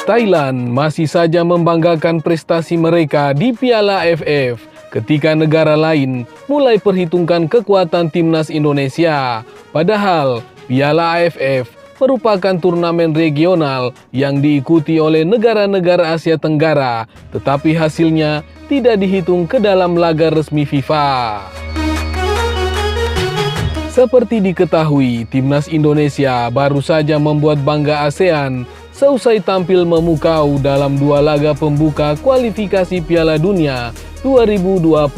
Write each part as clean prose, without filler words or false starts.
Thailand masih saja membanggakan prestasi mereka di Piala AFF ketika negara lain mulai perhitungkan kekuatan timnas Indonesia. Padahal Piala AFF merupakan turnamen regional yang diikuti oleh negara-negara Asia Tenggara, tetapi hasilnya tidak dihitung ke dalam laga resmi FIFA. Seperti diketahui, timnas Indonesia baru saja membuat bangga ASEAN seusai tampil memukau dalam 2 laga pembuka kualifikasi Piala Dunia 2026.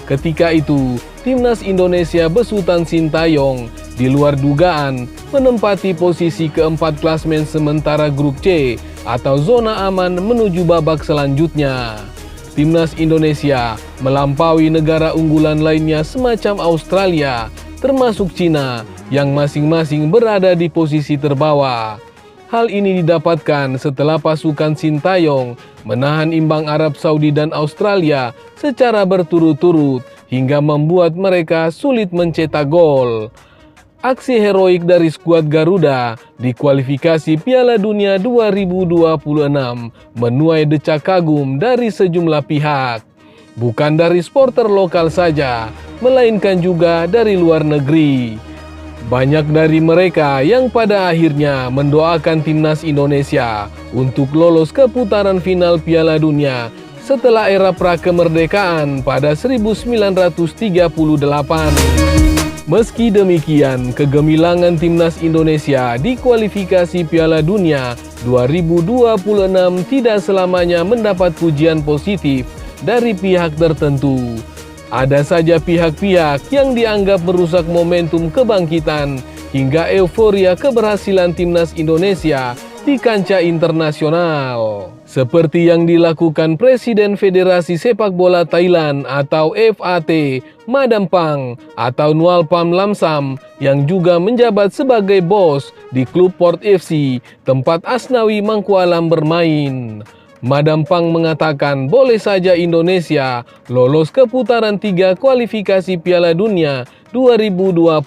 Ketika itu, timnas Indonesia besutan Sintayong di luar dugaan menempati posisi keempat klasmen sementara grup C atau zona aman menuju babak selanjutnya. Timnas Indonesia melampaui negara unggulan lainnya semacam Australia, termasuk Cina, yang masing-masing berada di posisi terbawah. Hal ini didapatkan setelah pasukan Sintayong menahan imbang Arab Saudi dan Australia secara berturut-turut hingga membuat mereka sulit mencetak gol. Aksi heroik dari skuad Garuda di kualifikasi Piala Dunia 2026 menuai decak kagum dari sejumlah pihak. Bukan dari supporter lokal saja, melainkan juga dari luar negeri. Banyak dari mereka yang pada akhirnya mendoakan timnas Indonesia untuk lolos ke putaran final Piala Dunia setelah era prakemerdekaan pada 1938. Meski demikian, kegemilangan timnas Indonesia di kualifikasi Piala Dunia 2026 tidak selamanya mendapat pujian positif dari pihak tertentu. Ada saja pihak-pihak yang dianggap merusak momentum kebangkitan hingga euforia keberhasilan timnas Indonesia di kancah internasional. Seperti yang dilakukan Presiden Federasi Sepak Bola Thailand atau FAT, Madam Phang atau Nualpam Lamsam yang juga menjabat sebagai bos di klub Port FC, tempat Asnawi Mangkualam bermain. Madam Phang mengatakan boleh saja Indonesia lolos ke putaran 3 kualifikasi Piala Dunia 2026.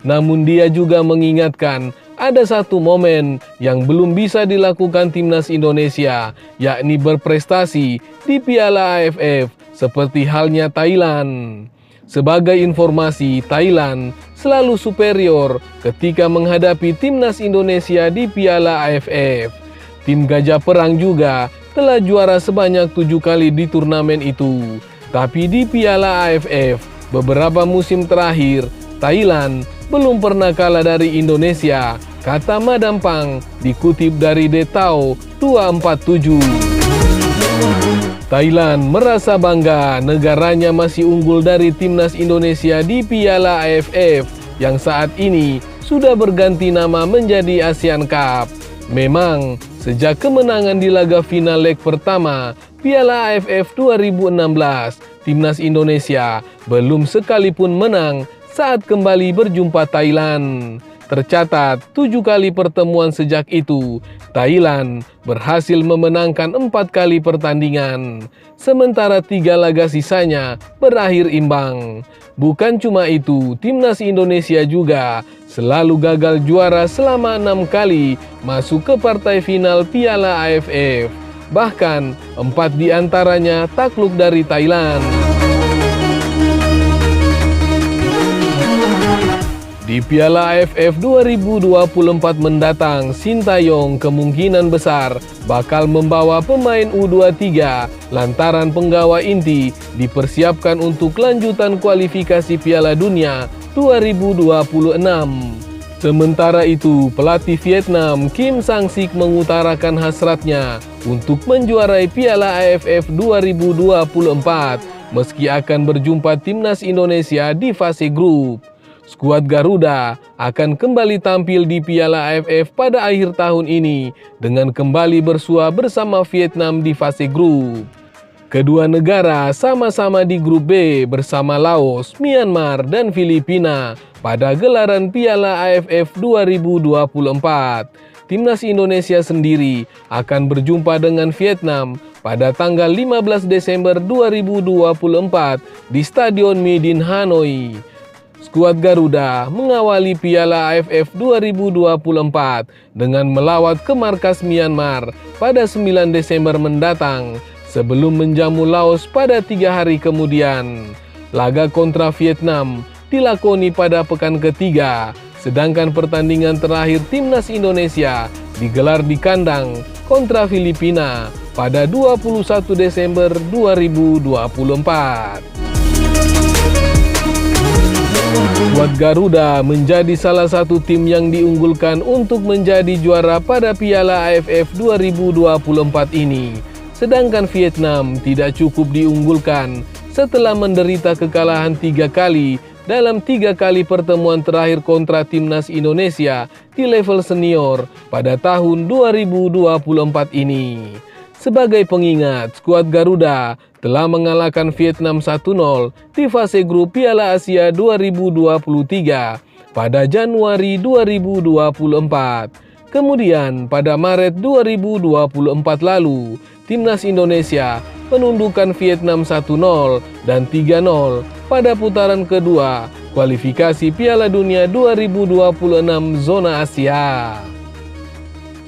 Namun dia juga mengingatkan ada satu momen yang belum bisa dilakukan timnas Indonesia, yakni berprestasi di Piala AFF seperti halnya Thailand. Sebagai informasi, Thailand selalu superior ketika menghadapi timnas Indonesia di Piala AFF. Tim Gajah Perang juga telah juara sebanyak 7 kali di turnamen itu. Tapi di Piala AFF, beberapa musim terakhir, Thailand belum pernah kalah dari Indonesia, kata Madam Phang dikutip dari Detao 247. Thailand merasa bangga negaranya masih unggul dari timnas Indonesia di Piala AFF yang saat ini sudah berganti nama menjadi ASEAN Cup. Memang, sejak kemenangan di laga final leg pertama Piala AFF 2016, timnas Indonesia belum sekalipun menang saat kembali berjumpa Thailand. Tercatat 7 kali pertemuan sejak itu, Thailand berhasil memenangkan 4 kali pertandingan, sementara 3 laga sisanya berakhir imbang. Bukan cuma itu, timnas Indonesia juga selalu gagal juara selama 6 kali masuk ke partai final Piala AFF. Bahkan 4 diantaranya takluk dari Thailand. Di Piala AFF 2024 mendatang, Sintayong kemungkinan besar bakal membawa pemain U23 lantaran penggawa inti dipersiapkan untuk lanjutan kualifikasi Piala Dunia 2026. Sementara itu, pelatih Vietnam Kim Sang-sik mengutarakan hasratnya untuk menjuarai Piala AFF 2024 meski akan berjumpa timnas Indonesia di fase grup. Skuad Garuda akan kembali tampil di Piala AFF pada akhir tahun ini dengan kembali bersua bersama Vietnam di fase grup. Kedua negara sama-sama di grup B bersama Laos, Myanmar, dan Filipina pada gelaran Piala AFF 2024. Timnas Indonesia sendiri akan berjumpa dengan Vietnam pada tanggal 15 Desember 2024 di Stadion Midin Hanoi. skuad Garuda mengawali Piala AFF 2024 dengan melawat ke markas Myanmar pada 9 Desember mendatang sebelum menjamu Laos pada 3 hari kemudian. Laga kontra Vietnam dilakoni pada pekan ketiga, sedangkan pertandingan terakhir timnas Indonesia digelar di kandang kontra Filipina pada 21 Desember 2024. Skuad Garuda menjadi salah satu tim yang diunggulkan untuk menjadi juara pada Piala AFF 2024 ini. Sedangkan Vietnam tidak cukup diunggulkan setelah menderita kekalahan 3 kali dalam 3 kali pertemuan terakhir kontra timnas Indonesia di level senior pada tahun 2024 ini. Sebagai pengingat, skuad Garuda telah mengalahkan Vietnam 1-0 di fase grup Piala Asia 2023 pada Januari 2024. Kemudian pada Maret 2024 lalu, timnas Indonesia menundukkan Vietnam 1-0 dan 3-0 pada putaran kedua kualifikasi Piala Dunia 2026 zona Asia.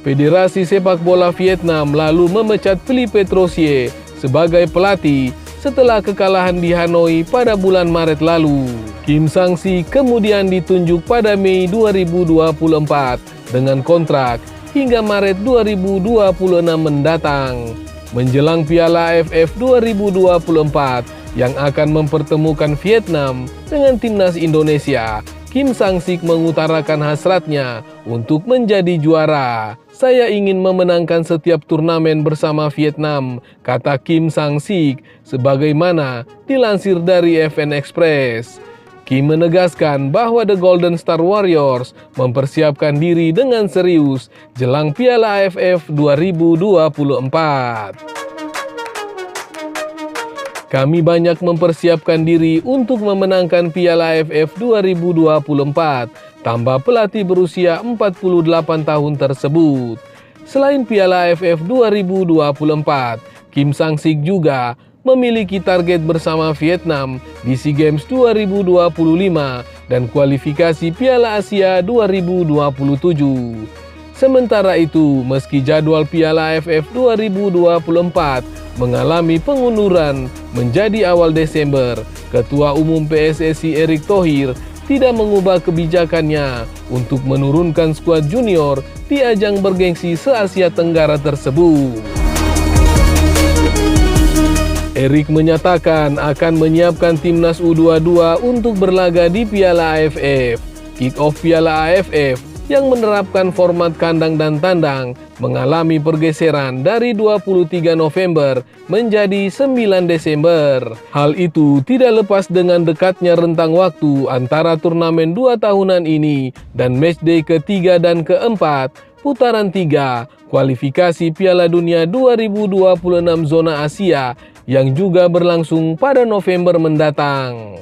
Federasi Sepak Bola Vietnam lalu memecat Philippe Troussier sebagai pelatih setelah kekalahan di Hanoi pada bulan Maret lalu. Kim Sang-sik kemudian ditunjuk pada Mei 2024 dengan kontrak hingga Maret 2026 mendatang. Menjelang Piala AFF 2024 yang akan mempertemukan Vietnam dengan timnas Indonesia, Kim Sang-sik mengutarakan hasratnya untuk menjadi juara. "Saya ingin memenangkan setiap turnamen bersama Vietnam," kata Kim Sang-sik, sebagaimana dilansir dari FN Express. Kim menegaskan bahwa The Golden Star Warriors mempersiapkan diri dengan serius jelang Piala AFF 2024. "Kami banyak mempersiapkan diri untuk memenangkan Piala AFF 2024, tambah pelatih berusia 48 tahun tersebut. Selain Piala AFF 2024, Kim Sang-sik juga memiliki target bersama Vietnam di SEA Games 2025 dan kualifikasi Piala Asia 2027. Sementara itu, meski jadwal Piala AFF 2024 mengalami pengunduran menjadi awal Desember, Ketua Umum PSSI Erick Thohir tidak mengubah kebijakannya untuk menurunkan skuad junior di ajang bergengsi se-Asia Tenggara tersebut. Erick menyatakan akan menyiapkan timnas U22 untuk berlaga di Piala AFF. Kick-off Piala AFF yang menerapkan format kandang dan tandang mengalami pergeseran dari 23 November menjadi 9 Desember. Hal itu tidak lepas dengan dekatnya rentang waktu antara turnamen 2 tahunan ini dan matchday ketiga dan keempat putaran 3 kualifikasi Piala Dunia 2026 zona Asia yang juga berlangsung pada November mendatang.